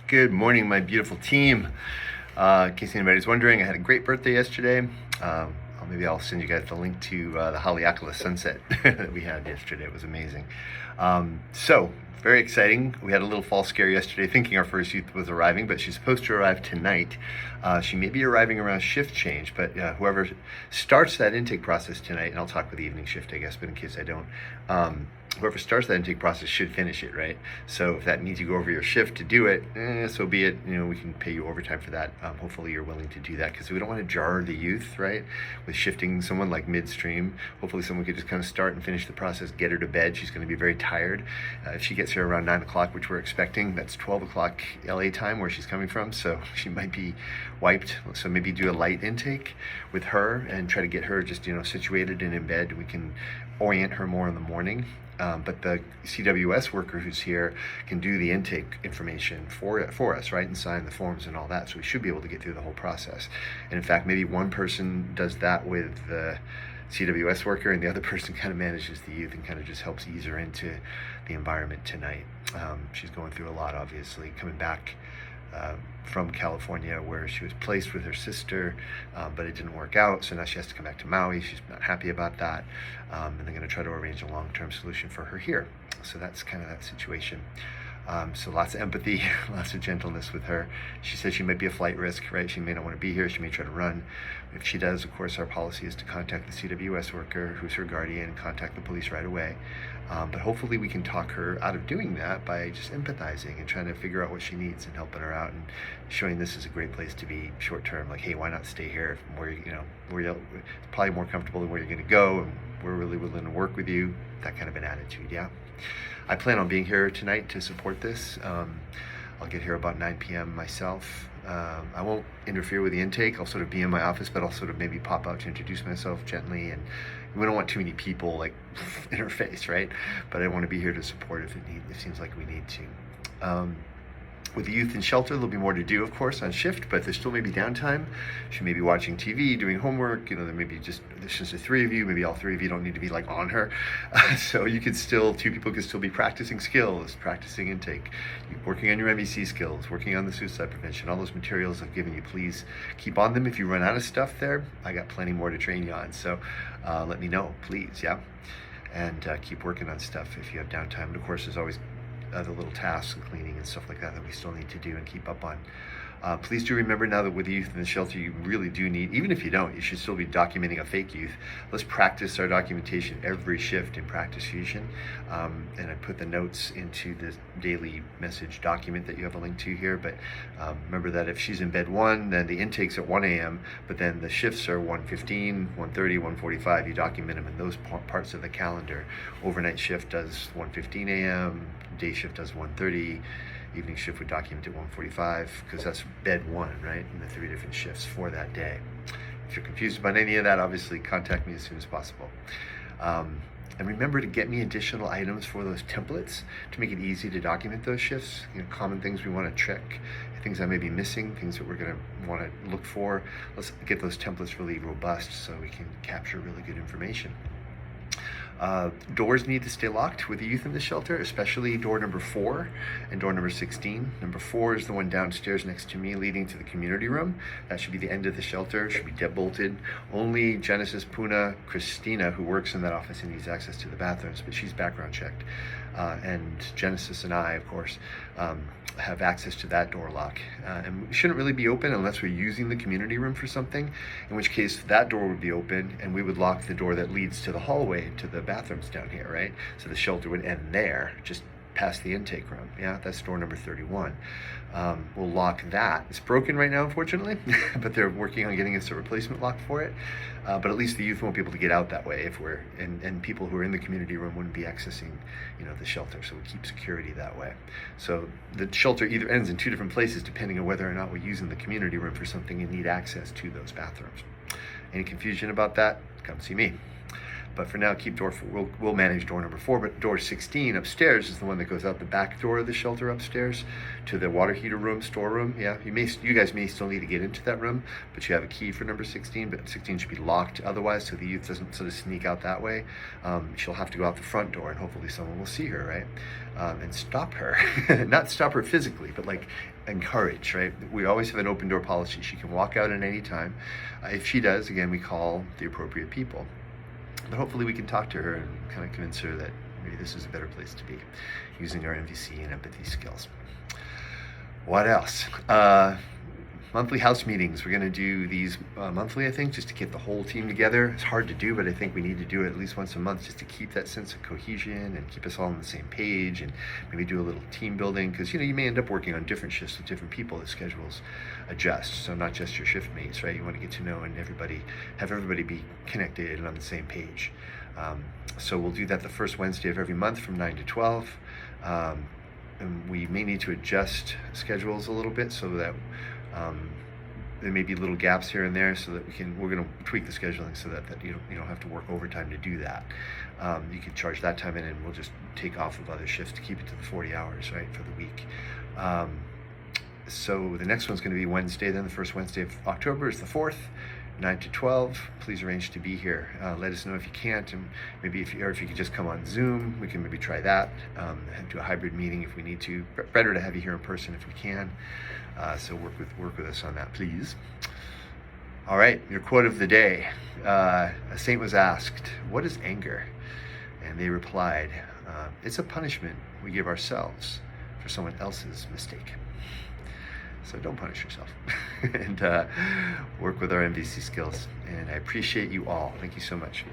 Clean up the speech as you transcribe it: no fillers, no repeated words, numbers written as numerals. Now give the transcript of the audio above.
Good morning, my beautiful team. In case anybody's wondering, I had a great birthday yesterday. Maybe I'll send you guys the link to the Haleakala sunset that we had yesterday. It was amazing. So, very exciting. We had a little false scare yesterday thinking our first youth was arriving, but she's supposed to arrive tonight. She may be arriving around shift change, but whoever starts that intake process tonight, and I'll talk with the evening shift, I guess, but in case I don't, whoever starts that intake process should finish it, right? So if that means you go over your shift to do it, so be it. We can pay you overtime for that. Hopefully you're willing to do that, because we don't want to jar the youth, right? With shifting someone like midstream. Hopefully someone could just kind of start and finish the process, get her to bed. She's going to be very tired. If she gets here around 9 o'clock, which we're expecting, that's 12 o'clock LA time where she's coming from. So she might be wiped. So maybe do a light intake with her and try to get her just, situated and in bed. We can orient her more in the morning. But the CWS worker who's here can do the intake information for us, right, and sign the forms and all that. So we should be able to get through the whole process. And in fact, maybe one person does that with the CWS worker, and the other person kind of manages the youth and kind of just helps ease her into the environment tonight. She's going through a lot, obviously, coming back from California, where she was placed with her sister, but it didn't work out. So now she has to come back to Maui. She's not happy about that, and they're going to try to arrange a long-term solution for her here. So that's kind of that situation. So lots of empathy, lots of gentleness with her. She says she might be a flight risk, right? She may not want to be here. She may try to run. If she does, of course, our policy is to contact the CWS worker, who's her guardian, contact the police right away. But hopefully we can talk her out of doing that by just empathizing and trying to figure out what she needs and helping her out and showing this is a great place to be short term. Like, hey, why not stay here? Where it's probably more comfortable than where you're going to go, and we're really willing to work with you. That kind of an attitude, yeah. I plan on being here tonight to support this. I'll get here about 9 p.m. myself. I won't interfere with the intake. I'll sort of be in my office, but I'll sort of maybe pop out to introduce myself gently. And we don't want too many people like in our face, right? But I want to be here to support if it seems like we need to. With the youth in shelter, there'll be more to do, of course, on shift, but there still may be downtime. She may be watching TV, doing homework. There may be there's just the three of you, maybe all three of you don't need to be like on her. So you could still, two people could still be practicing skills, practicing intake, working on your MEC skills, working on the suicide prevention, all those materials I've given you. Please keep on them. If you run out of stuff there, I got plenty more to train you on. So let me know, please, yeah? And keep working on stuff if you have downtime. And of course, there's always the little tasks and cleaning and stuff like that we still need to do and keep up on. Please do remember now that with the youth in the shelter, you really do need, even if you don't, you should still be documenting a fake youth. Let's practice our documentation every shift in Practice Fusion. And I put the notes into the daily message document that you have a link to here. But remember that if she's in bed 1, then the intake's at 1 a.m., but then the shifts are 1:15, 1:30, 1:45. You document them in those parts of the calendar. Overnight shift does 1:15 a.m., day shift does 1:30, evening shift would document at 1:45, because that's bed 1, right? And the 3 different shifts for that day. If you're confused about any of that, obviously contact me as soon as possible. And remember to get me additional items for those templates to make it easy to document those shifts. Common things we want to check, things I may be missing, things that we're going to want to look for. Let's get those templates really robust so we can capture really good information. Doors need to stay locked with the youth in the shelter, especially door number 4 and door number 16. Number 4 is the one downstairs next to me leading to the community room. That should be the end of the shelter, should be deadbolted. Only Genesis, Puna, Christina, who works in that office and needs access to the bathrooms, but she's background checked. And Genesis and I, of course, have access to that door lock. And it shouldn't really be open unless we're using the community room for something, in which case that door would be open and we would lock the door that leads to the hallway to the bathrooms down here, right? So the shelter would end there, just past the intake room. Yeah, that's door number 31. We'll lock that. It's broken right now, unfortunately, but they're working on getting us a replacement lock for it. But at least the youth won't be able to get out that way if we're, and people who are in the community room wouldn't be accessing, the shelter. So we keep security that way. So the shelter either ends in 2 different places depending on whether or not we're using the community room for something and need access to those bathrooms. Any confusion about that? Come see me. But for now, keep door 4. We'll manage door number 4, but door 16 upstairs is the one that goes out the back door of the shelter upstairs to the water heater room, storeroom. Yeah, you guys may still need to get into that room, but you have a key for number 16, but 16 should be locked otherwise, so the youth doesn't sort of sneak out that way. She'll have to go out the front door, and hopefully someone will see her, right? And stop her. Not stop her physically, but like encourage, right? We always have an open door policy. She can walk out at any time. If she does, again, we call the appropriate people. But hopefully we can talk to her and kind of convince her that maybe this is a better place to be using our MVC and empathy skills. What else? Monthly house meetings. We're going to do these monthly, I think, just to get the whole team together. It's hard to do, but I think we need to do it at least once a month just to keep that sense of cohesion and keep us all on the same page, and maybe do a little team building, because you may end up working on different shifts with different people. The schedules adjust, so not just your shift mates, right? You want to get to know and have everybody be connected and on the same page. So we'll do that the first Wednesday of every month from 9 to 12. And we may need to adjust schedules a little bit so that there may be little gaps here and there, so that we're going to tweak the scheduling so that you don't have to work overtime to do that. You can charge that time in, and we'll just take off of other shifts to keep it to the 40 hours, right, for the week. So the next one's going to be Wednesday, then the first Wednesday of October is the 4th, 9 to 12. Please arrange to be here. Let us know if you can't, and maybe if you could just come on Zoom, we can maybe try that. Do a hybrid meeting if we need to. Better to have you here in person if we can. So work with us on that, please. All right, your quote of the day. A saint was asked, "What is anger?" And they replied, "It's a punishment we give ourselves for someone else's mistake." So don't punish yourself, and work with our MVC skills. And I appreciate you all. Thank you so much.